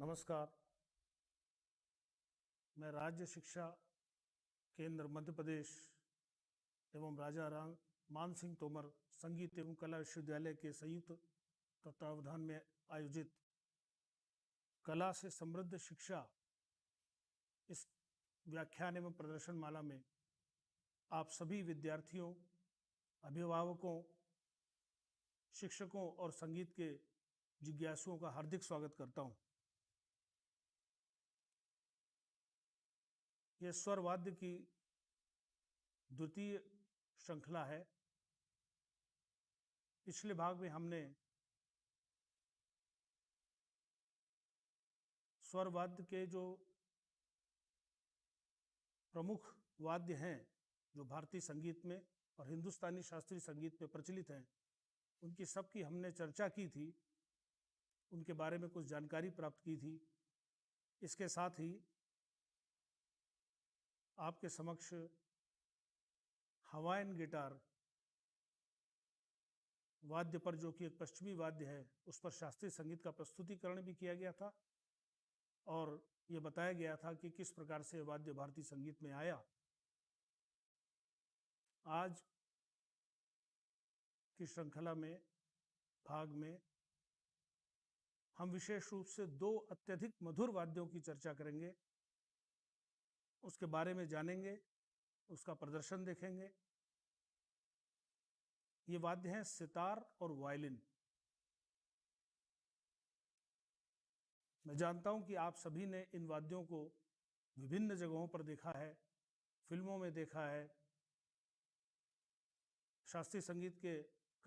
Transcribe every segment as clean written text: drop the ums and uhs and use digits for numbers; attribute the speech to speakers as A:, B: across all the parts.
A: नमस्कार। मैं राज्य शिक्षा केंद्र मध्य प्रदेश एवं राजा राम मान सिंह तोमर संगीत एवं कला विश्वविद्यालय के संयुक्त तत्वावधान में आयोजित कला से समृद्ध शिक्षा इस व्याख्यान एवं प्रदर्शन माला में आप सभी विद्यार्थियों, अभिभावकों, शिक्षकों और संगीत के जिज्ञासुओं का हार्दिक स्वागत करता हूं। यह स्वर वाद्य की द्वितीय श्रृंखला है। पिछले भाग में हमने स्वर वाद्य के जो प्रमुख वाद्य हैं जो भारतीय संगीत में और हिंदुस्तानी शास्त्रीय संगीत में प्रचलित हैं, उनकी सबकी हमने चर्चा की थी, उनके बारे में कुछ जानकारी प्राप्त की थी। इसके साथ ही आपके समक्ष हवाइन गिटार वाद्य पर, जो कि एक पश्चिमी वाद्य है, उस पर शास्त्रीय संगीत का प्रस्तुतिकरण भी किया गया था और यह बताया गया था कि किस प्रकार से वाद्य भारतीय संगीत में आया। आज की श्रृंखला में भाग में हम विशेष रूप से दो अत्यधिक मधुर वाद्यों की चर्चा करेंगे, उसके बारे में जानेंगे, उसका प्रदर्शन देखेंगे। ये वाद्य हैं सितार और वायलिन। मैं जानता हूं कि आप सभी ने इन वाद्यों को विभिन्न जगहों पर देखा है, फिल्मों में देखा है, शास्त्रीय संगीत के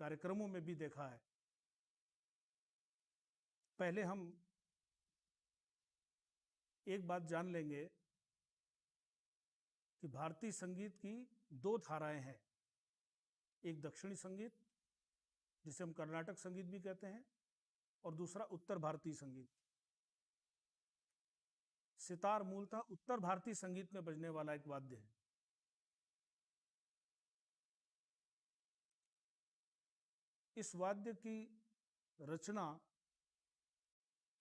A: कार्यक्रमों में भी देखा है। पहले हम एक बात जान लेंगे कि भारतीय संगीत की दो धाराएं हैं। एक दक्षिणी संगीत, जिसे हम कर्नाटक संगीत भी कहते हैं, और दूसरा उत्तर भारतीय संगीत। सितार मूलतः उत्तर भारतीय संगीत में बजने वाला एक वाद्य है। इस वाद्य की रचना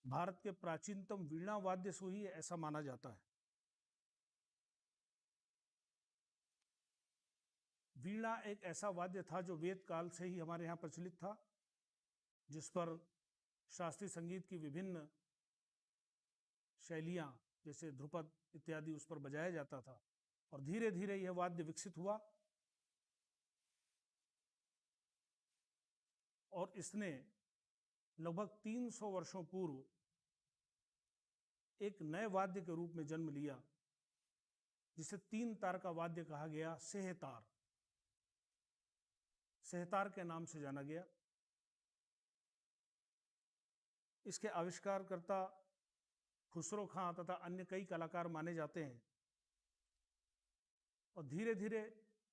A: भारत के प्राचीनतम वीणा वाद्य से हुई है, ऐसा माना जाता है। वीणा एक ऐसा वाद्य था जो वेद काल से ही हमारे यहाँ प्रचलित था, जिस पर शास्त्रीय संगीत की विभिन्न शैलियां जैसे ध्रुपद इत्यादि उस पर बजाया जाता था और धीरे धीरे यह वाद्य विकसित हुआ और इसने लगभग 300 वर्षों पूर्व एक नए वाद्य के रूप में जन्म लिया, जिसे तीन तार का वाद्य कहा गया, सेहतार। सेहतार के नाम से जाना गया। इसके आविष्कारकर्ता खुसरो खां तथा अन्य कई कलाकार माने जाते हैं और धीरे धीरे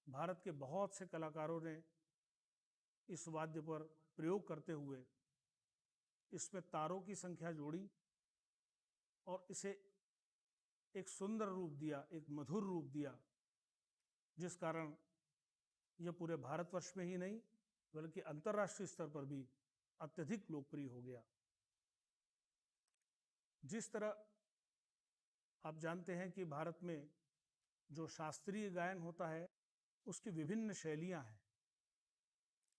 A: भारत के बहुत से कलाकारों ने इस वाद्य पर प्रयोग करते हुए इसमें तारों की संख्या जोड़ी और इसे एक सुंदर रूप दिया, एक मधुर रूप दिया, जिस कारण यह पूरे भारतवर्ष में ही नहीं बल्कि अंतर्राष्ट्रीय स्तर पर भी अत्यधिक लोकप्रिय हो गया। जिस तरह आप जानते हैं कि भारत में जो शास्त्रीय गायन होता है उसकी विभिन्न शैलियां हैं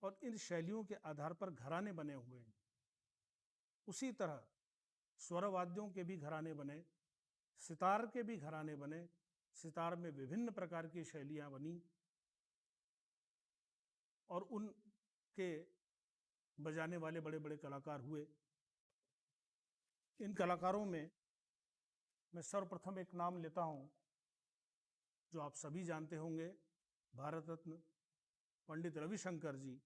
A: और इन शैलियों के आधार पर घराने बने हुए हैं, उसी तरह स्वर वाद्यों के भी घराने बने, सितार के भी घराने बने। सितार में विभिन्न प्रकार की शैलियां बनी और उनके बजाने वाले बड़े बड़े कलाकार हुए। इन कलाकारों में मैं सर्वप्रथम एक नाम लेता हूं जो आप सभी जानते होंगे, भारत रत्न पंडित रविशंकर जी,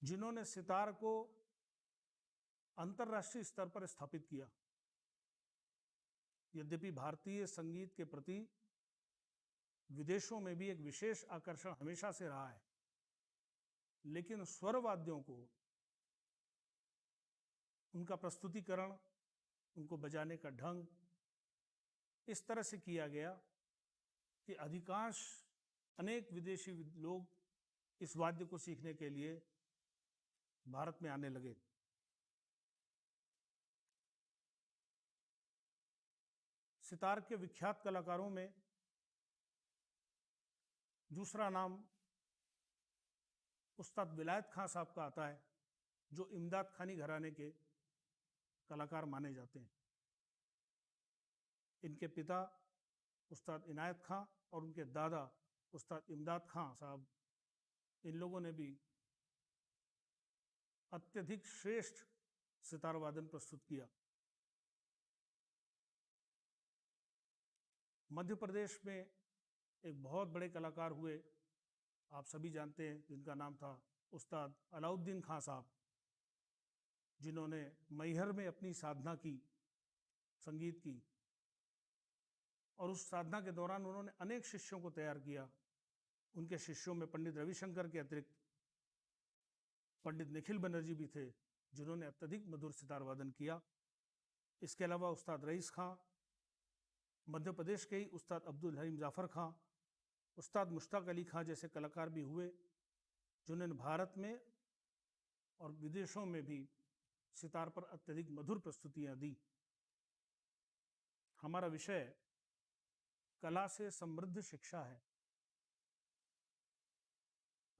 A: जिन्होंने सितार को अंतर्राष्ट्रीय स्तर पर स्थापित किया। यद्यपि भारतीय संगीत के प्रति विदेशों में भी एक विशेष आकर्षण हमेशा से रहा है, लेकिन स्वर वाद्यों को, उनका प्रस्तुतिकरण, उनको बजाने का ढंग इस तरह से किया गया कि अनेक विदेशी लोग इस वाद्य को सीखने के लिए भारत में आने लगे। सितार के विख्यात कलाकारों में दूसरा नाम उस्ताद विलायत खां साहब का आता है, जो इमदाद खानी घराने के कलाकार माने जाते हैं। इनके पिता उस्ताद इनायत खां और उनके दादा उस्ताद इमदाद खां साहब, इन लोगों ने भी अत्यधिक श्रेष्ठ सितार वादन प्रस्तुत किया। मध्य प्रदेश में एक बहुत बड़े कलाकार हुए, आप सभी जानते हैं, जिनका नाम था उस्ताद अलाउद्दीन खां साहब, जिन्होंने मैहर में अपनी साधना की, संगीत की, और उस साधना के दौरान उन्होंने अनेक शिष्यों को तैयार किया। उनके शिष्यों में पंडित रविशंकर के अतिरिक्त पंडित निखिल बनर्जी भी थे, जिन्होंने अत्यधिक मधुर सितार वादन किया। इसके अलावा उस्ताद रईस खां, मध्य प्रदेश के ही उस्ताद अब्दुल हलीम जाफ़र खां, उस्ताद मुश्ताक अली खां जैसे कलाकार भी हुए, जिन्होंने भारत में और विदेशों में भी सितार पर अत्यधिक मधुर प्रस्तुतियां दी। हमारा विषय कला से समृद्ध शिक्षा है।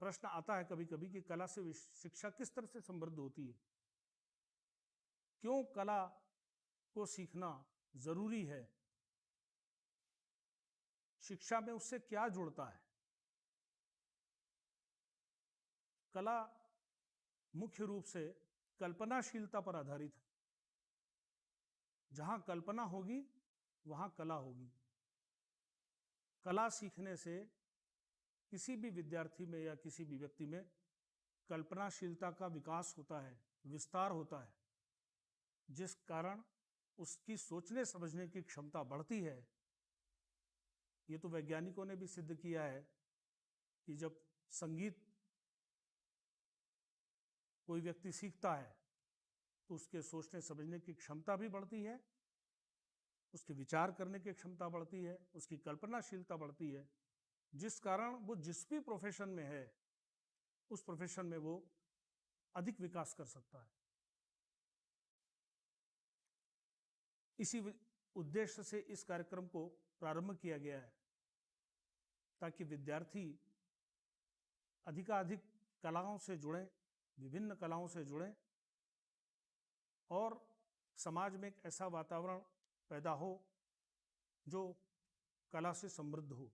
A: प्रश्न आता है कभी कभी कि कला से शिक्षा किस तरह से समृद्ध होती है, क्यों कला को सीखना जरूरी है, शिक्षा में उससे क्या जुड़ता है। कला मुख्य रूप से कल्पनाशीलता पर आधारित है। जहां कल्पना होगी वहां कला होगी। कला सीखने से किसी भी विद्यार्थी में या किसी भी व्यक्ति में कल्पनाशीलता का विकास होता है, विस्तार होता है, जिस कारण उसकी सोचने समझने की क्षमता बढ़ती है। ये तो वैज्ञानिकों ने भी सिद्ध किया है कि जब संगीत कोई व्यक्ति सीखता है तो उसके सोचने समझने की क्षमता भी बढ़ती है, उसके विचार करने की क्षमता बढ़ती है, उसकी कल्पनाशीलता बढ़ती है, जिस कारण वो जिस भी प्रोफेशन में है उस प्रोफेशन में वो अधिक विकास कर सकता है। इसी उद्देश्य से इस कार्यक्रम को प्रारंभ किया गया है, ताकि विद्यार्थी अधिकाधिक कलाओं से जुड़ें, विभिन्न कलाओं से जुड़ें और समाज में एक ऐसा वातावरण पैदा हो जो कला से समृद्ध हो।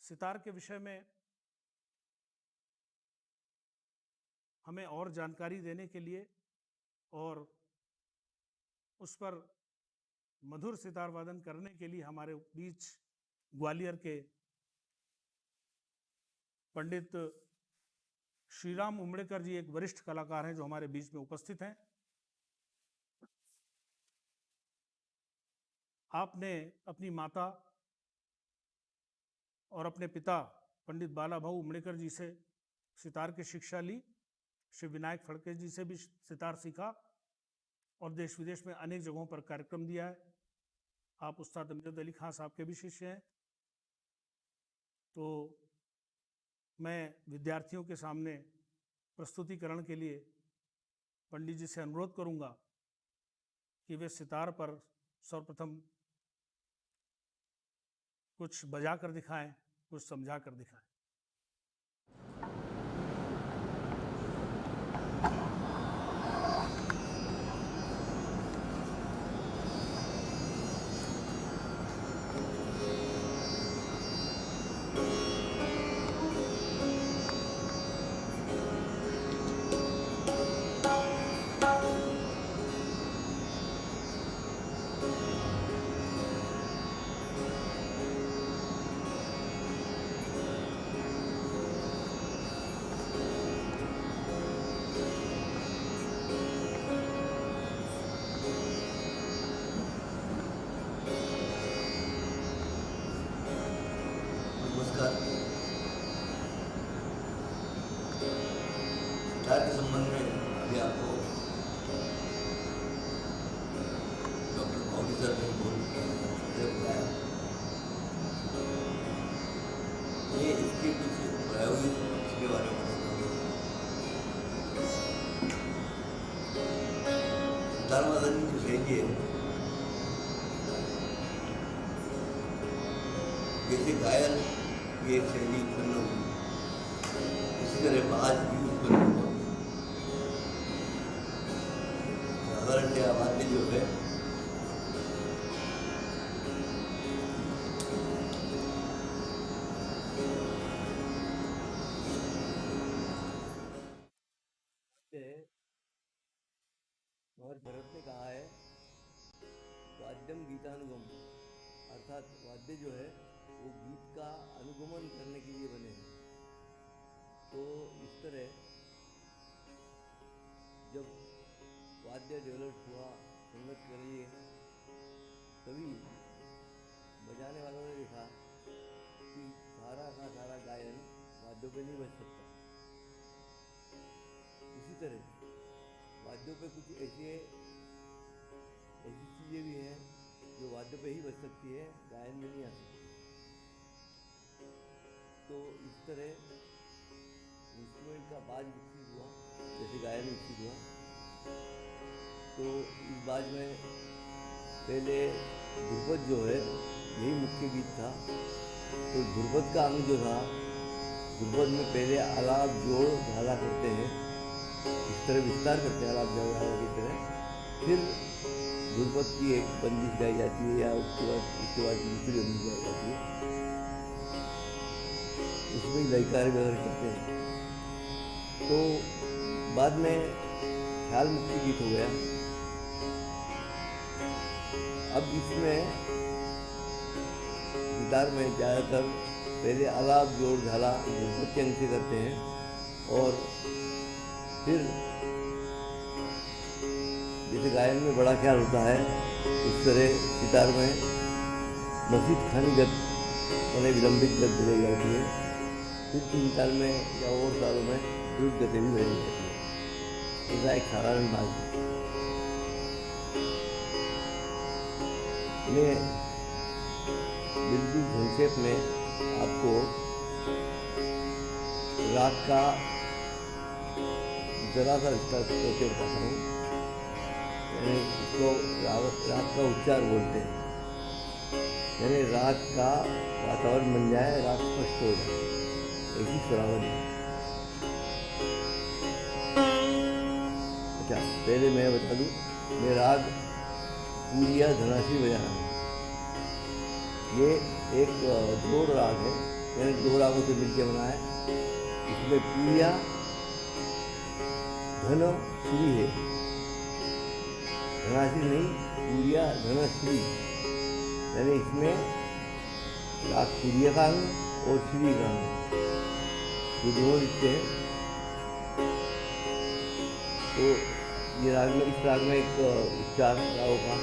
A: सितार के विषय में हमें और जानकारी देने के लिए और उस पर मधुर सितार वादन करने के लिए हमारे बीच ग्वालियर के पंडित श्रीराम उमड़ेकर जी एक वरिष्ठ कलाकार हैं, जो हमारे बीच में उपस्थित हैं। आपने अपनी माता और अपने पिता पंडित बाला भाऊ उमड़ेकर जी से सितार की शिक्षा ली, श्री विनायक फड़के जी से भी सितार सीखा और देश विदेश में अनेक जगहों पर कार्यक्रम दिया है। आप उस्ताद अमजद अली खां साहब के भी शिष्य हैं। तो मैं विद्यार्थियों के सामने प्रस्तुतिकरण के लिए पंडित जी से अनुरोध करूंगा कि वे सितार पर सर्वप्रथम कुछ बजा कर दिखाएं, कुछ समझा कर दिखाएं।
B: सितार के संबंध में अभी आपको डॉक्टर मौली सर ने बताया। ये इसके कुछ प्रायोगिक इसके बारे में सितार वादन की जो शैली है जैसे गायन की एक शैली उत्पन्न हुई, इसी तरह बाज भी उत्पन्न हुआ। साधारण से आवाज़ जो है और भरत ने कहा है वाद्यम गीतानुगम, अर्थात वाद्य जो है वो गीत का अनुगमन करने के लिए बने हैं। तो इस तरह जब वाद्य डेवलप हुआ संगत करिए, तभी बजाने वालों ने देखा कि सारा का सारा गायन वाद्यों पे नहीं बज सकता। इसी तरह वाद्यों पे कुछ ऐसी चीज़ें भी हैं जो वाद्यों पे ही बज सकती है, गायन में नहीं आ सकती। तो इस तरह इंस्ट्रूमेंट का बाज विकसित हुआ, जैसे गायन विकसित हुआ। तो इस बाज में पहले ध्रुपद जो है यही मुख्य गीत था। तो ध्रुपद का अंग जो था, ध्रुपद में पहले आलाप जोड़ झाला करते हैं, इस तरह विस्तार करते हैं आलाप जोड़ झाला की तरह। फिर ध्रुपद की एक बंदिश गाई जाती है या उसके बाद दूसरी बंदिश गाई जाती है, उसमें लयकार वगैरह करते हैं। तो बाद में ख्याल मुक्ति गीत हो गया। अब इसमें गिटार में ज़्यादातर पहले आलाप जोड़ झाला ध्रुपद के अंग से करते हैं, और फिर जैसे गायन में बड़ा ख्याल होता है, उस तरह सितार में मसीद खानी गत यानी विलंबित गत भरी जाती है। फिर 3 ताल में या और तालों में द्रुत गतें भी भरी जाती है। ऐसा एक साधारण बात है। मैं बिल्कुल संक्षेप में आपको राग का जरा सा विस्तार करके बताता हूँ। यानी इसको राग का उच्चार बोलते हैं, यानी राग का वातावरण बन जाए, राग स्पष्ट हो जाए, ऐसी स्वरावली। अच्छा, पहले मैं बता दूँ, मैं राग पूरिया धनाशी बजा रहा हूँ। ये एक जोड़ राग है, यानी 2 रागों से मिलकर बना है। इसमें पूरिया धन श्री है, धनाश्री नहीं, पूरिया धनश्री, यानी इसमें राग पूरिया का अंग और श्री का अंग जो दोनों लिखते हैं। तो ये राग में, इस राग में एक उच्चार रागों का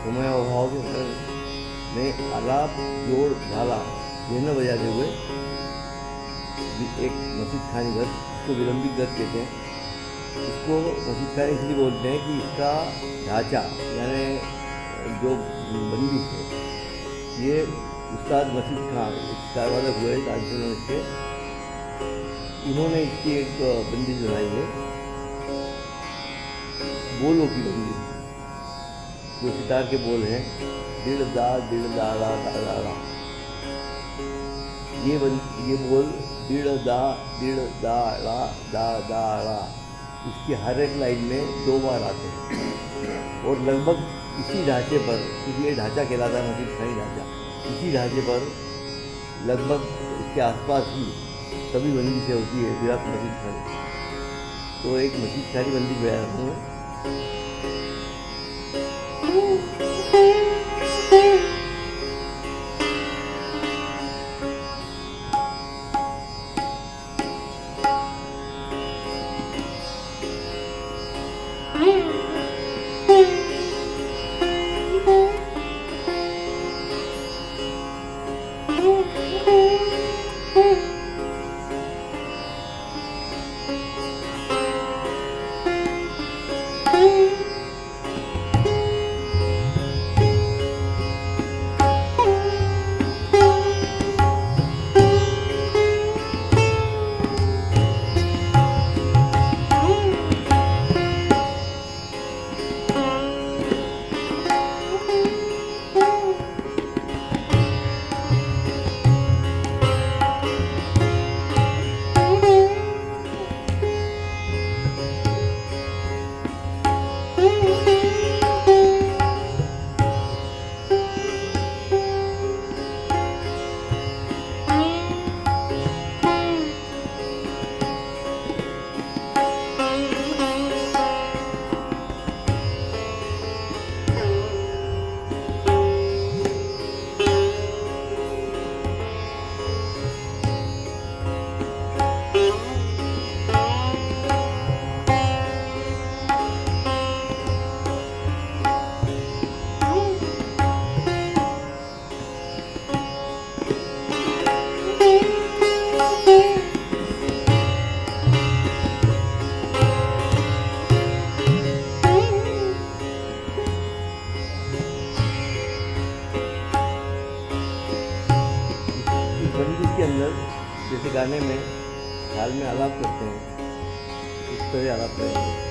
B: समय अभाव के कारण मैं आलाप जोड़ झाला दोनों बजाते हुए एक मसीद खानी गत, इसको विलंबित गत कहते हैं। इसको मसीद खानी इसलिए बोलते हैं कि इसका ढांचा यानी जो बंदिश है, ये उस्ताद मसीद खान स्टार वादक हुए ताजपुर इसके, इन्होंने इसकी एक बंदिश बनाई है, बोलों की बंदिश, जो सितार के बोल हैं दिड़ दा ला दा ला। ये बोल दिड़ दा ला दा ला, इसकी हर एक लाइन में 2 बार आते हैं और लगभग इसी ढांचे पर, क्योंकि ये ढांचा कहलाता है मसीद खानी ढांचा, इसी ढांचे पर लगभग इसके आसपास ही सभी बंदी से होती है गिराफ मस्जिद खानी। तो एक मस्जिद खानी बंदी बया हूँ मैं। बंदिश के अंदर जैसे गाने में ख्याल में आलाप करते हैं, इस तरह आलाप करेंगे।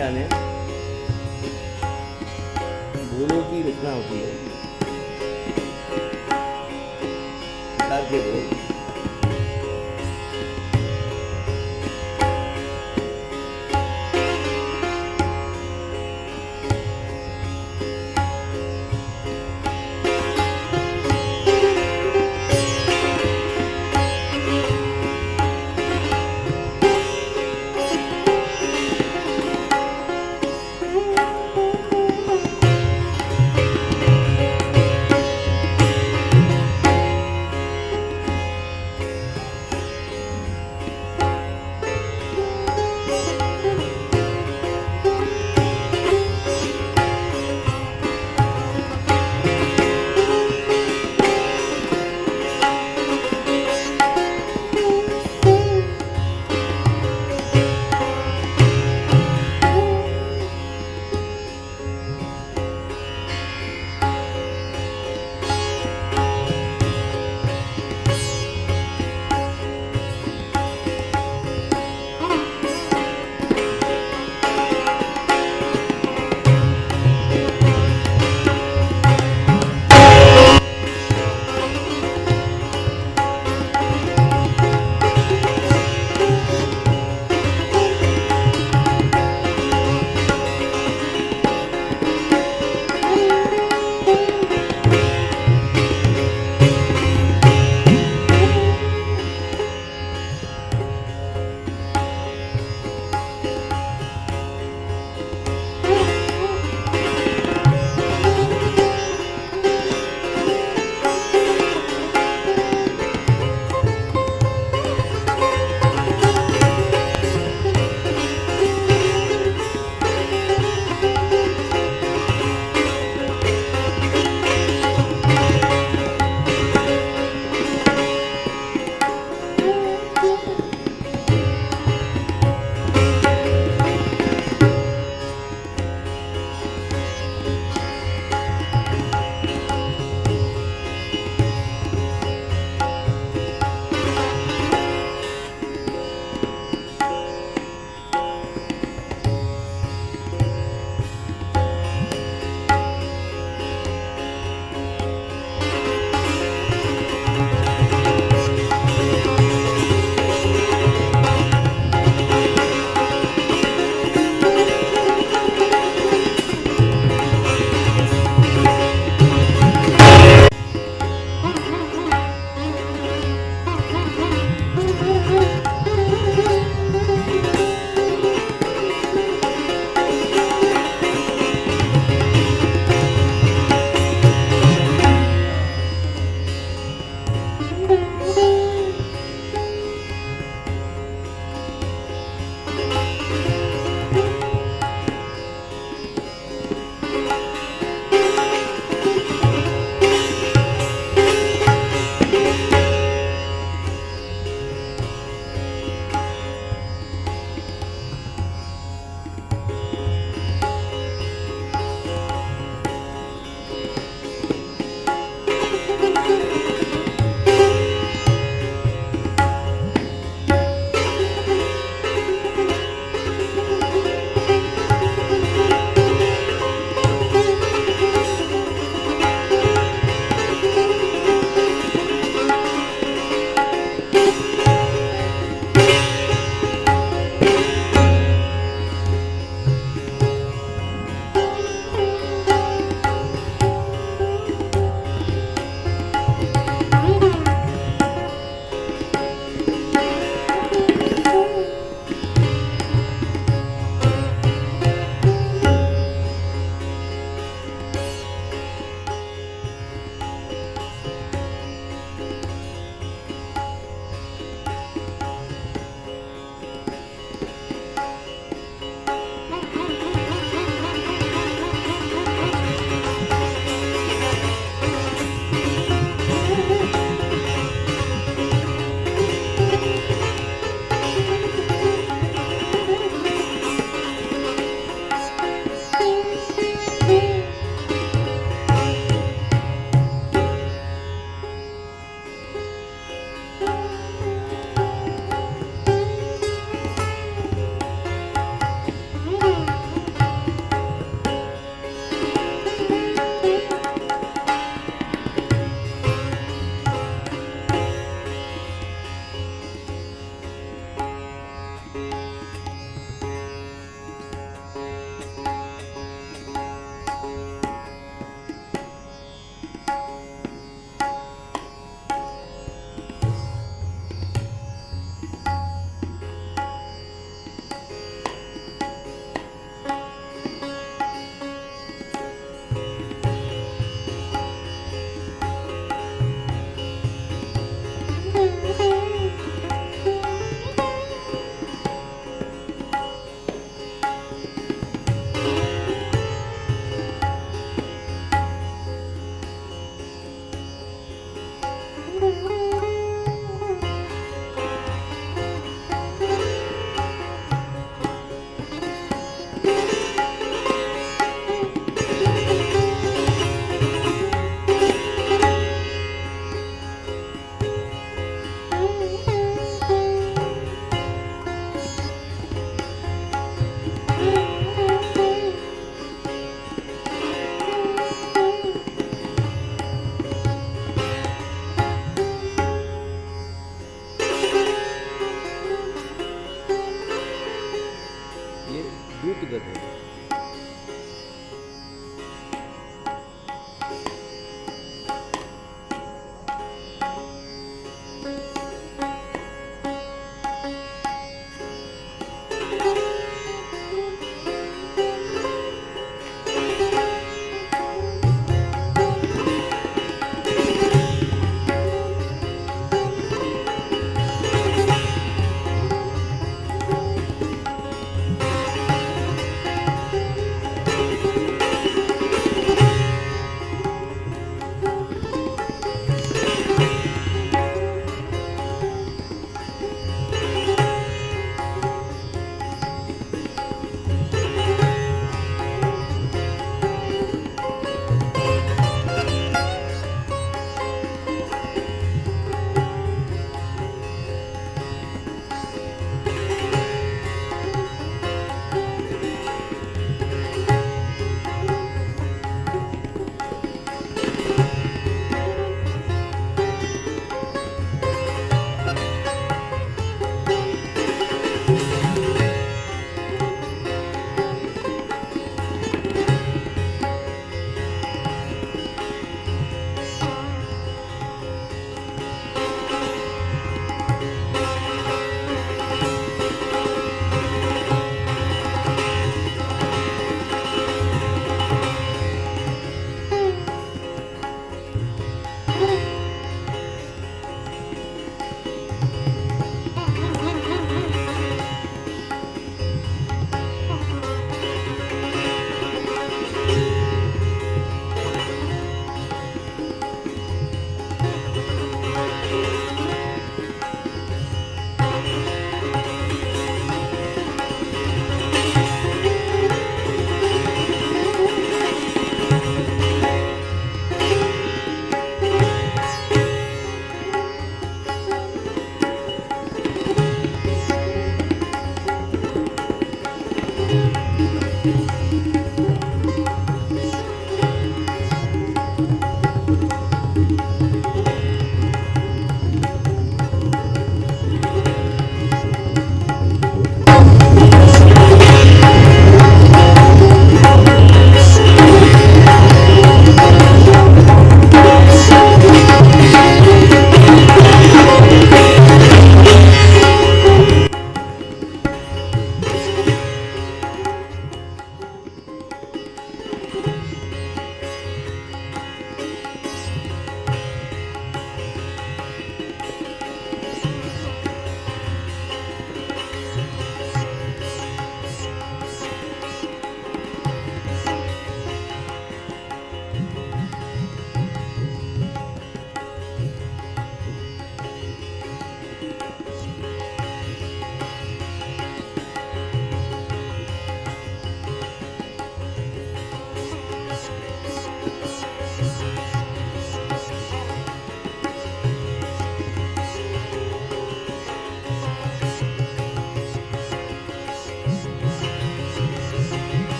B: आने आने बोलों की रचना होती है, सितार के बोल।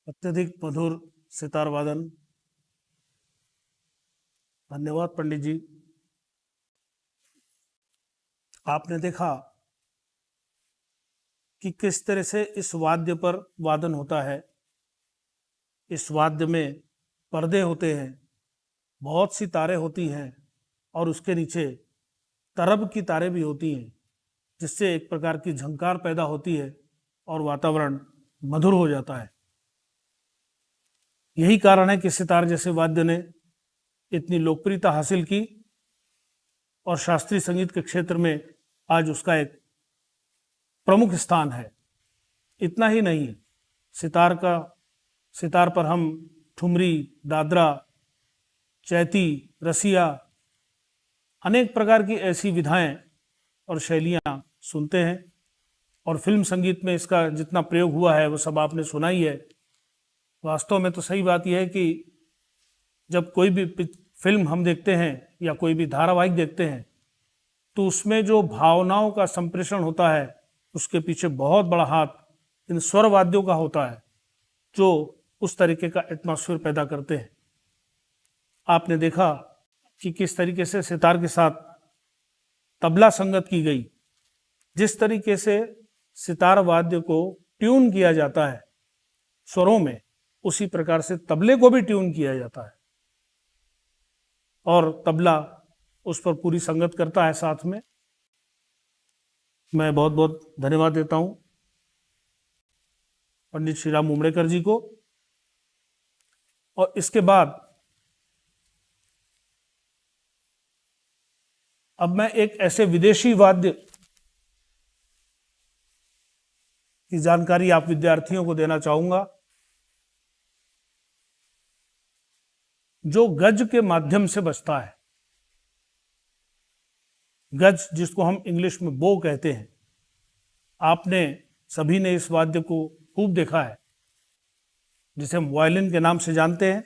A: अत्यधिक मधुर सितार वादन। धन्यवाद पंडित जी। आपने देखा कि किस तरह से इस वाद्य पर वादन होता है। इस वाद्य में पर्दे होते हैं, बहुत सी तारें होती हैं और उसके नीचे तरब की तारें भी होती हैं, जिससे एक प्रकार की झंकार पैदा होती है और वातावरण मधुर हो जाता है। यही कारण है कि सितार जैसे वाद्य ने इतनी लोकप्रियता हासिल की और शास्त्रीय संगीत के क्षेत्र में आज उसका एक प्रमुख स्थान है। इतना ही नहीं, सितार पर हम ठुमरी, दादरा, चैती, रसिया, अनेक प्रकार की ऐसी विधाएं और शैलियां सुनते हैं। और फिल्म संगीत में इसका जितना प्रयोग हुआ है वो सब आपने सुना ही है। वास्तव में तो सही बात यह है कि जब कोई भी फिल्म हम देखते हैं या कोई भी धारावाहिक देखते हैं तो उसमें जो भावनाओं का संप्रेषण होता है उसके पीछे बहुत बड़ा हाथ इन स्वर वाद्यों का होता है, जो उस तरीके का एटमॉस्फेयर पैदा करते हैं। आपने देखा कि किस तरीके से सितार के साथ तबला संगत की गई। जिस तरीके से सितार वाद्य को ट्यून किया जाता है स्वरों में, उसी प्रकार से तबले को भी ट्यून किया जाता है और तबला उस पर पूरी संगत करता है साथ में। मैं बहुत बहुत धन्यवाद देता हूं पंडित श्री राम उमड़ेकर जी को। और इसके बाद अब मैं एक ऐसे विदेशी वाद्य की जानकारी आप विद्यार्थियों को देना चाहूंगा जो गज के माध्यम से बजता है। गज, जिसको हम इंग्लिश में बो कहते हैं। आपने सभी ने इस वाद्य को खूब देखा है, जिसे हम वायलिन के नाम से जानते हैं।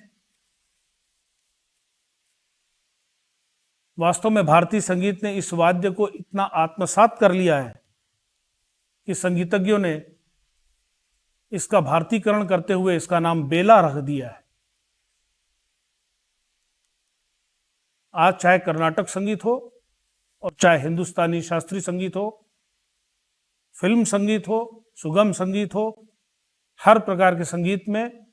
A: वास्तव में भारतीय संगीत ने इस वाद्य को इतना आत्मसात कर लिया है कि संगीतज्ञों ने इसका भारतीकरण करते हुए इसका नाम बेला रख दिया है। आज चाहे कर्नाटक संगीत हो और चाहे हिंदुस्तानी शास्त्रीय संगीत हो, फिल्म संगीत हो, सुगम संगीत हो, हर प्रकार के संगीत में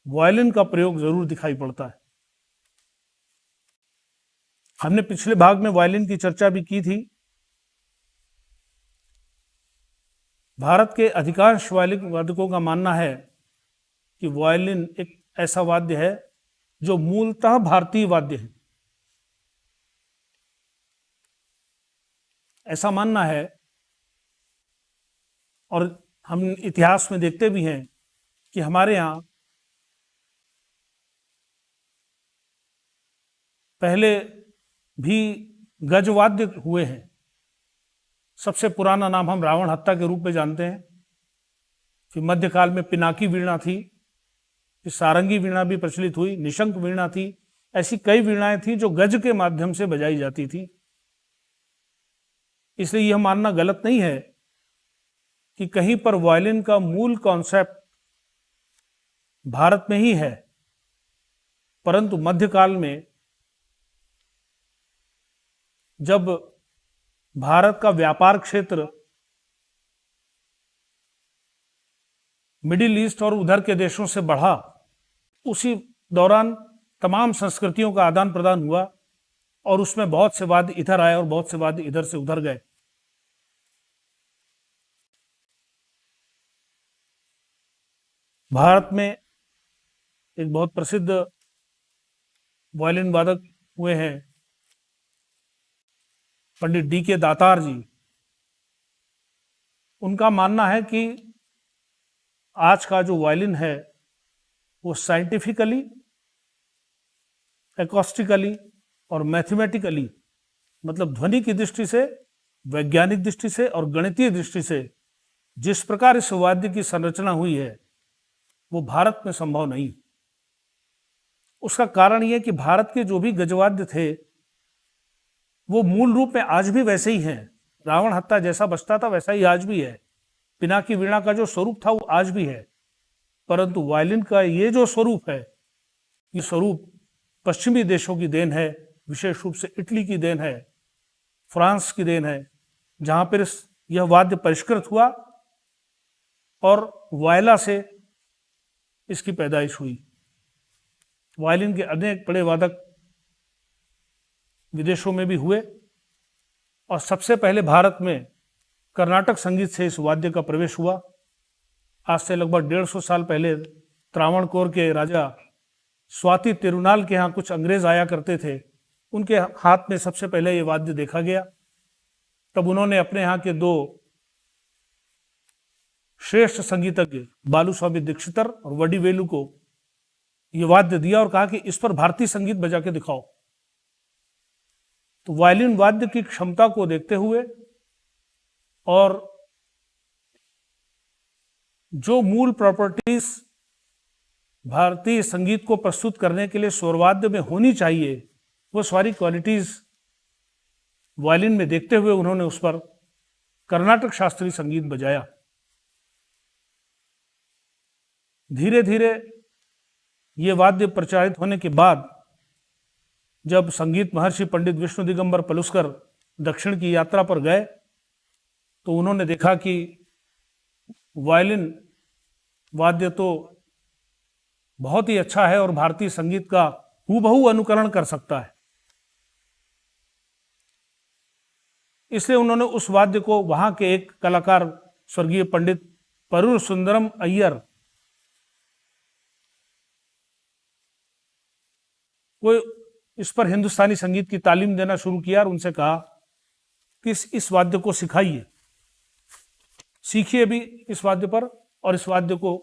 A: वायलिन का प्रयोग जरूर दिखाई पड़ता है। हमने पिछले भाग में वायलिन की चर्चा भी की थी। भारत के अधिकांश वायलिन वादकों का मानना है कि वायलिन एक ऐसा वाद्य है जो मूलतः भारतीय वाद्य है। ऐसा मानना है और हम इतिहास में देखते भी हैं कि हमारे यहाँ पहले भी गजवाद्य हुए हैं। सबसे पुराना नाम हम रावण हत्ता के रूप में जानते हैं। फिर मध्यकाल में पिनाकी वीणा थी, फिर सारंगी वीणा भी प्रचलित हुई, निशंक वीणा थी। ऐसी कई वीणाएं थी जो गज के माध्यम से बजाई जाती थी। इसलिए यह मानना गलत नहीं है कि कहीं पर वायलिन का मूल कॉन्सेप्ट भारत में ही है, परंतु मध्यकाल में जब भारत का व्यापार क्षेत्र मिडिल ईस्ट और उधर के देशों से बढ़ा, उसी दौरान तमाम संस्कृतियों का आदान प्रदान हुआ और उसमें बहुत से वाद्य इधर आए और बहुत से वाद्य इधर से उधर गए। भारत में एक बहुत प्रसिद्ध वायलिन वादक हुए हैं पंडित D.K. दातार जी। उनका मानना है कि आज का जो वायलिन है वो साइंटिफिकली, एकॉस्टिकली और मैथमेटिकली, मतलब ध्वनि की दृष्टि से, वैज्ञानिक दृष्टि से और गणितीय दृष्टि से जिस प्रकार इस वाद्य की संरचना हुई है वो भारत में संभव नहीं। उसका कारण यह कि भारत के जो भी गजवाद्य थे वो मूल रूप में आज भी वैसे ही हैं। रावण हत्ता जैसा बजता था वैसा ही आज भी है। पिनाकी वीणा का जो स्वरूप था वो आज भी है। परंतु वायलिन का ये जो स्वरूप है, ये स्वरूप पश्चिमी देशों की देन है, विशेष रूप से इटली की देन है, फ्रांस की देन है, जहां पर यह वाद्य परिष्कृत हुआ और वायला से इसकी पैदाइश हुई। वायलिन के अनेक बड़े वादक विदेशों में भी हुए और सबसे पहले भारत में कर्नाटक संगीत से इस वाद्य का प्रवेश हुआ। आज से लगभग 150 साल पहले त्रावणकोर के राजा स्वाति तिरुनाल के यहाँ कुछ अंग्रेज आया करते थे, उनके हाथ में सबसे पहले ये वाद्य देखा गया। तब उन्होंने अपने यहाँ के 2 श्रेष्ठ संगीतज्ञ बालूस्वामी दीक्षितर और वडीवेलु को ये वाद्य दिया और कहा कि इस पर भारतीय संगीत बजा के दिखाओ। तो वायलिन वाद्य की क्षमता को देखते हुए और जो मूल प्रॉपर्टीज भारतीय संगीत को प्रस्तुत करने के लिए स्वरवाद्य में होनी चाहिए, वो सारी क्वालिटीज वायलिन में देखते हुए उन्होंने उस पर कर्नाटक शास्त्रीय संगीत बजाया। धीरे धीरे ये वाद्य प्रचारित होने के बाद जब संगीत महर्षि पंडित विष्णु दिगंबर पलुस्कर दक्षिण की यात्रा पर गए तो उन्होंने देखा कि वायलिन वाद्य तो बहुत ही अच्छा है और भारतीय संगीत का हूबहू अनुकरण कर सकता है। इसलिए उन्होंने उस वाद्य को वहां के एक कलाकार स्वर्गीय पंडित परूर सुंदरम अय्यर को इस पर हिंदुस्तानी संगीत की तालीम देना शुरू किया और उनसे कहा कि इस वाद्य को सिखाइए, सीखिए भी इस वाद्य पर और इस वाद्य को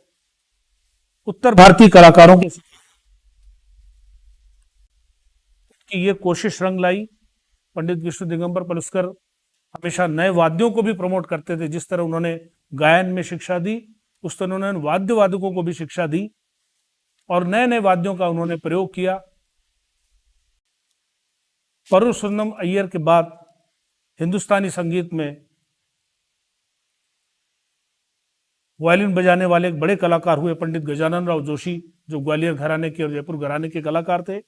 A: उत्तर भारतीय कलाकारों को की ये कोशिश रंग लाई। पंडित विष्णु दिगंबर पलुस्कर हमेशा नए वाद्यों को भी प्रमोट करते थे। जिस तरह उन्होंने गायन में शिक्षा दी, उस तरह उन्होंने वाद्यवादकों को भी शिक्षा दी और नए नए वाद्यों का उन्होंने प्रयोग किया। परूर सुंदरम अय्यर के बाद हिंदुस्तानी संगीत में वायलिन बजाने वाले एक बड़े कलाकार हुए पंडित गजानन राव जोशी, जो ग्वालियर घराने के और जयपुर घराने के कलाकार थे।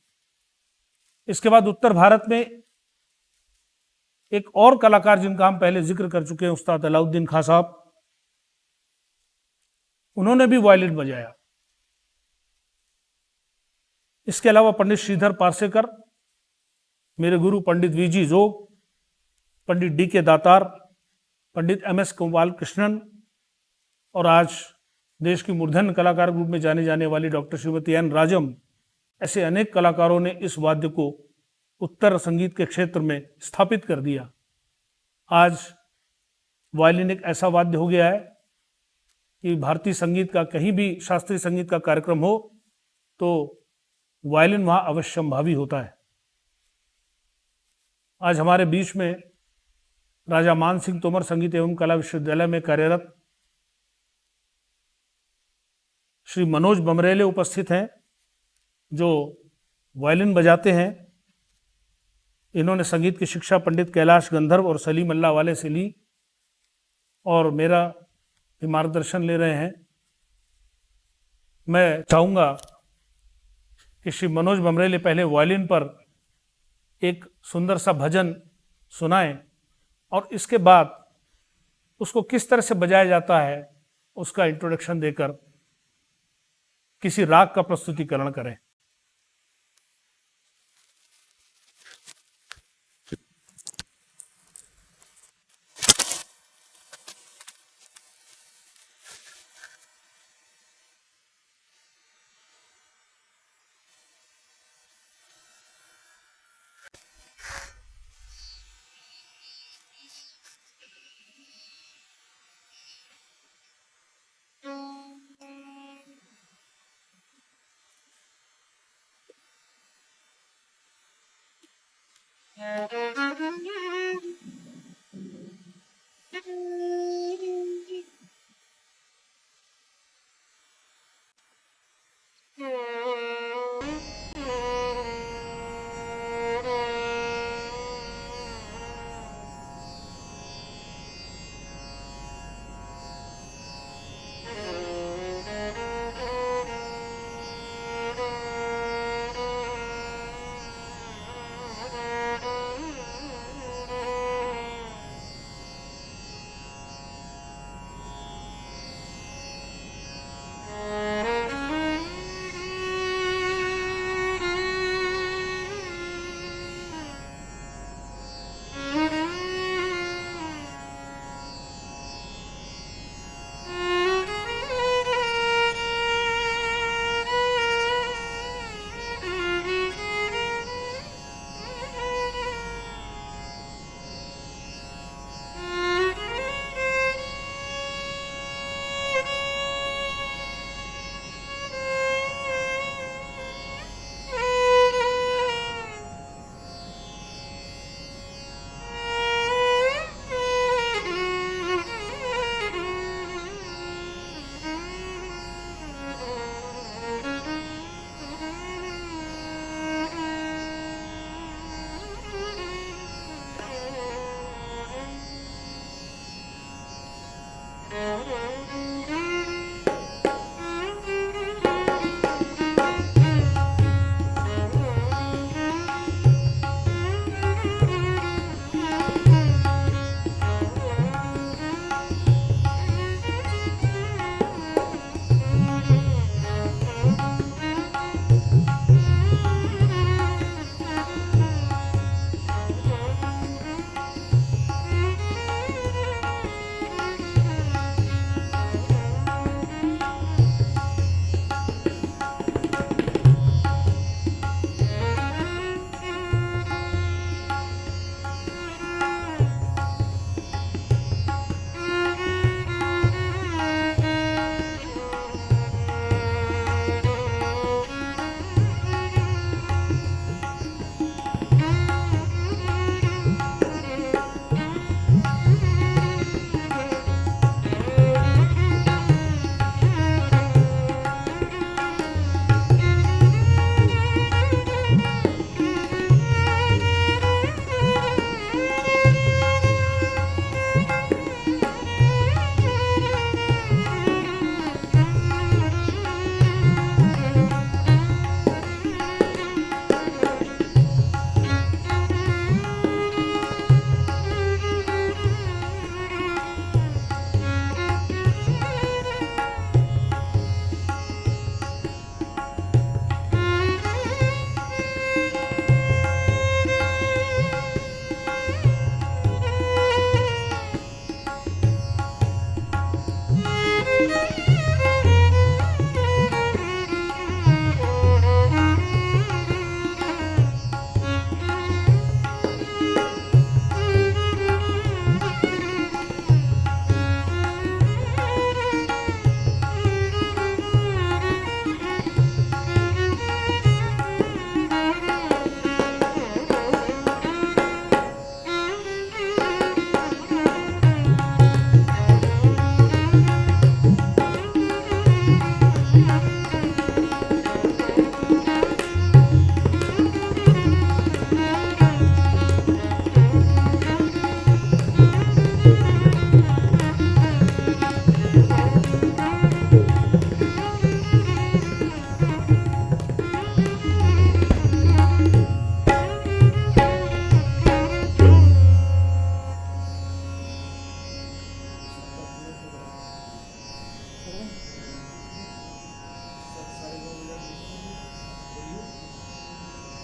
A: इसके बाद उत्तर भारत में एक और कलाकार जिनका हम पहले जिक्र कर चुके हैं, उस्ताद अलाउद्दीन खां साहब, उन्होंने भी वायलिन बजाया। इसके अलावा पंडित श्रीधर पार्सेकर, मेरे गुरु पंडित वीजी जोग, पंडित डी के दातार, पंडित MS गोपाल कृष्णन और आज देश की मूर्धन्य कलाकार रूप में जाने जाने वाली डॉक्टर श्रीमती एन राजम, ऐसे अनेक कलाकारों ने इस वाद्य को उत्तर संगीत के क्षेत्र में स्थापित कर दिया। आज वायलिन एक ऐसा वाद्य हो गया है कि भारतीय संगीत का कहीं भी शास्त्रीय संगीत का कार्यक्रम हो तो वायलिन वहां अवश्यंभावी होता है। आज हमारे बीच में राजा मान सिंह तोमर संगीत एवं कला विश्वविद्यालय में कार्यरत श्री मनोज बमरेले उपस्थित हैं, जो वायलिन बजाते हैं। इन्होंने संगीत की शिक्षा पंडित कैलाश गंधर्व और सलीम अल्लाह वाले से ली और मेरा भी मार्गदर्शन ले रहे हैं। मैं चाहूँगा कि श्री मनोज बमरेले पहले वायलिन पर एक सुंदर सा भजन सुनाएं और इसके बाद उसको किस तरह से बजाया जाता है उसका इंट्रोडक्शन देकर किसी राग का प्रस्तुतिकरण करें।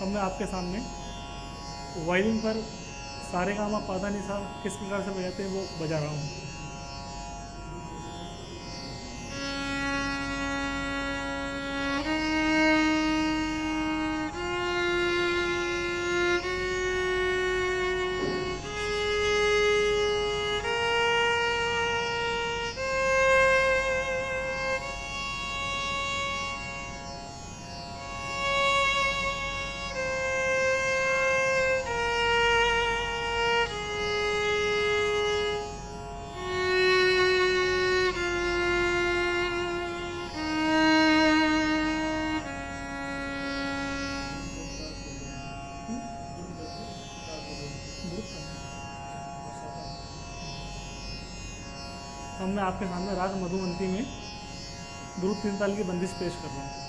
C: अब मैं आपके सामने वायलिन पर सारेगामा पाधा निसा किस प्रकार से बजाते हैं वो बजा रहा हूँ। अब मैं आपके सामने राग मधुमंती में द्रुत 3 ताल की बंदिश पेश कर रहा हूँ।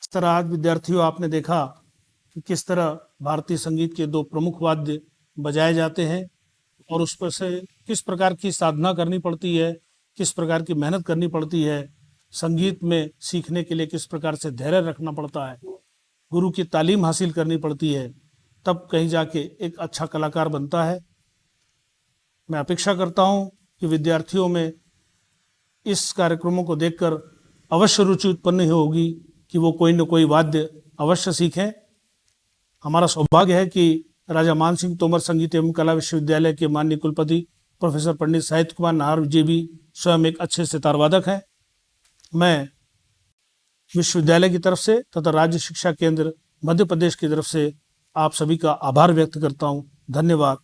A: इस तरह आज विद्यार्थियों आपने देखा कि किस तरह भारतीय संगीत के दो प्रमुख वाद्य बजाए जाते हैं और उस पर से किस प्रकार की साधना करनी पड़ती है, किस प्रकार की मेहनत करनी पड़ती है, संगीत में सीखने के लिए किस प्रकार से धैर्य रखना पड़ता है, गुरु की तालीम हासिल करनी पड़ती है, तब कहीं जाके एक अच्छा कलाकार बनता है। मैं अपेक्षा करता हूँ कि विद्यार्थियों में इस कार्यक्रमों को देखकर अवश्य रुचि उत्पन्न होगी कि वो कोई न कोई वाद्य अवश्य सीखें। हमारा सौभाग्य है कि राजा मान सिंह तोमर संगीत एवं कला विश्वविद्यालय के माननीय कुलपति प्रोफेसर पंडित साहित्य कुमार नाहर जी भी स्वयं एक अच्छे सितार वादक हैं। मैं विश्वविद्यालय की तरफ से तथा राज्य शिक्षा केंद्र मध्य प्रदेश की तरफ से आप सभी का आभार व्यक्त करता हूँ। धन्यवाद।